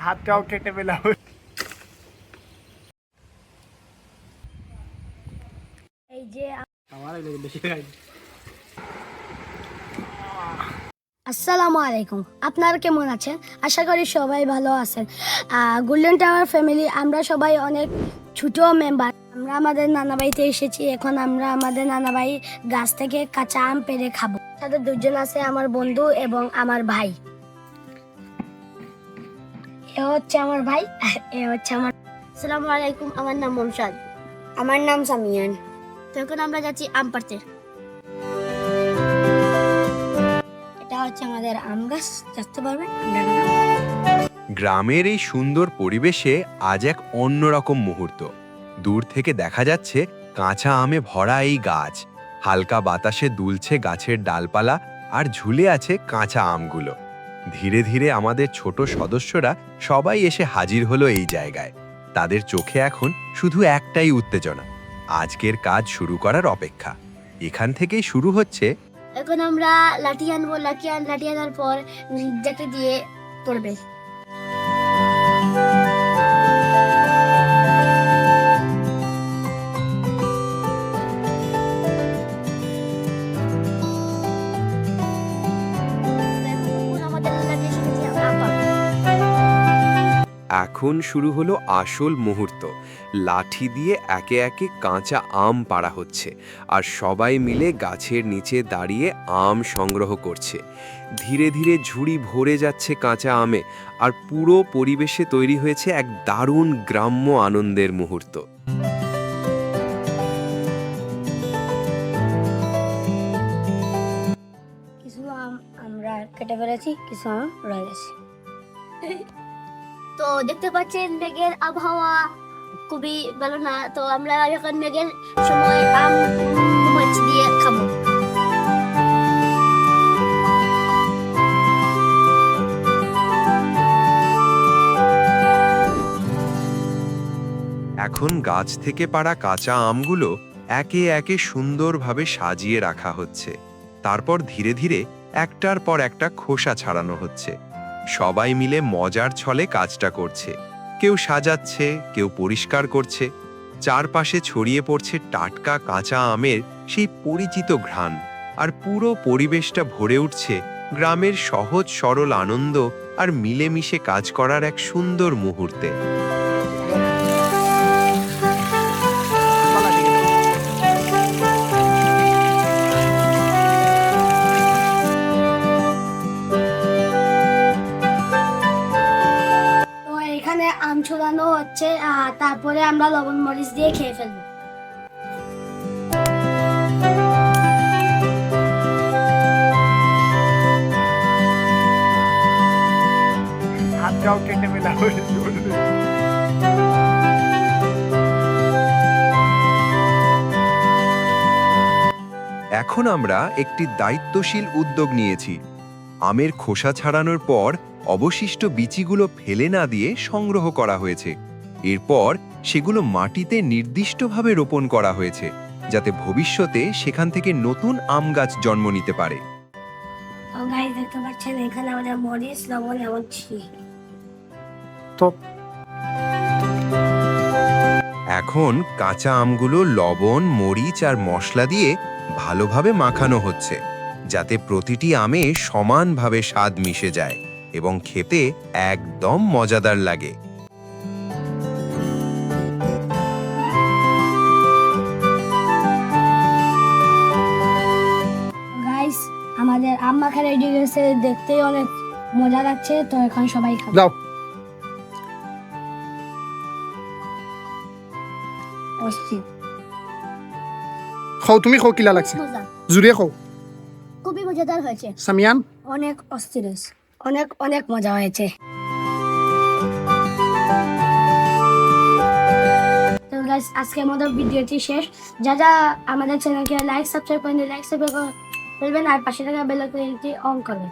হাতটাও কেটে পেলাম। এই যে আসসালামু আলাইকুম, আপনারা কেমন আছেন? আশা করি সবাই ভালো আছেন। গোল্ডেন টাওয়ার ফ্যামিলি আমরা সবাই অনেক ছোট মেম্বার। আমরা আমাদের নানা বাড়িতে এসেছি। এখন আমরা আমাদের নানা বাড়ি গাছ থেকে কাঁচা আম পেড়ে খাবো। সাথে দুজন আছে আমার বন্ধু এবং আমার ভাই। এ হচ্ছে আমার ভাই, এ হচ্ছে আমার। আসসালামু আলাইকুম, আমার নাম মমসাদ। আমার নাম সামিয়ান। তো এখন আমরা যাচ্ছি আম পাড়তে। এটা হচ্ছে আমাদের আম গাছ, দেখতে পারবেন। গ্রামের এই সুন্দর পরিবেশে আজ এক অন্যরকম মুহূর্ত। দূর থেকে দেখা যাচ্ছে কাঁচা আমে ভরা এই গাছ। হালকা বাতাসে দুলছে গাছের ডালপালা আর ঝুলে আছে কাঁচা আমগুলো। ধীরে ধীরে আমাদের ছোট সদস্যরা সবাই এসে হাজির হলো এই জায়গায়। তাদের চোখে এখন শুধু একটাই উত্তেজনা, আজকের কাজ শুরু করার অপেক্ষা। এখান থেকেই শুরু হচ্ছে। এখন আমরা লাঠি আনবো, লাঠি আনার পর রিকজাকে দিয়ে পড়বে। এখন শুরু হলো আসল মুহূর্ত। লাঠি দিয়ে একে একে কাঁচা আম পাড়া হচ্ছে, আর সবাই মিলে গাছের নিচে দাঁড়িয়ে আম সংগ্রহ করছে। ধীরে ধীরে ঝুড়ি ভরে যাচ্ছে কাঁচা আমে, আর পুরো পরিবেশে তৈরি হয়েছে এক দারুণ গ্রাম্য আনন্দের মুহূর্ত। কিছু আম আমরা কেটে ফেলেছি, কিছু আম রয়ে গেছে। তো দেখতে পাচ্ছেন মেঘের আবহাওয়া খুবই ভালো না। তো আমরা এখন মেঘের সময় আম মাছ দিয়ে খাবো। এখন গাছ থেকে পাড়া কাঁচা আমগুলো একে একে সুন্দরভাবে সাজিয়ে রাখা হচ্ছে। তারপর ধীরে ধীরে একটার পর একটা খোসা ছাড়ানো হচ্ছে। সবাই মিলে মজার ছলে কাজটা করছে। কেউ সাজাচ্ছে, কেউ পরিষ্কার করছে। চারপাশে ছড়িয়ে পড়ছে টাটকা কাঁচা আমের সেই পরিচিত ঘ্রাণ, আর পুরো পরিবেশটা ভরে উঠছে গ্রামের সহজ সরল আনন্দ আর মিলেমিশে কাজ করার এক সুন্দর মুহূর্তে। তো এখানে আম ছড়ানো হচ্ছে, তারপরে আমরা লবণ মরিচ দিয়ে খেয়ে ফেলবো। হাতটাও কেটে পেলাম। এখন আমরা একটি দায়িত্বশীল উদ্যোগ নিয়েছি। আমের খোসা ছাড়ানোর পর অবশিষ্ট বিচিগুলো ফেলে না দিয়ে সংগ্রহ করা হয়েছে। এরপর সেগুলো মাটিতে নির্দিষ্টভাবে রোপণ করা হয়েছে, যাতে ভবিষ্যতে সেখান থেকে নতুন আম গাছ জন্ম নিতে পারে। তো গাইস দেখতে পাচ্ছেন এখানে আমাদের মরিচ, লবণ এবং চিনি। তো এখন কাঁচা আমগুলো লবণ, মরিচ আর মশলা দিয়ে ভালোভাবে মাখানো হচ্ছে, যাতে প্রতিটি আমে সমানভাবে স্বাদ মিশে যায় এবং খেতে একদম মজাদার লাগে। গাইস আমাদের আম মাখা রেডি হয়ে গেছে, দেখতেই অনেক মজা লাগছে। তো এখন সবাই খাবে। যাও। অস্থির খাও, তুমি খাও, কিলা লাগছে মজা, জুড়ে খাও। খুবই মজাদার হয়েছে। সামিয়ান অনেক অস্থির হয়েছে, অনেক অনেক মজা হয়েছে। তো গাইস আজকে আমাদের ভিডিওটি শেষ। যা যা আমাদের চ্যানেলকে লাইক সাবস্ক্রাইব করেন, লাইক সাবস্ক্রাইব করবেন আর পাশে থাকা বেল আইকনটি অন করবেন।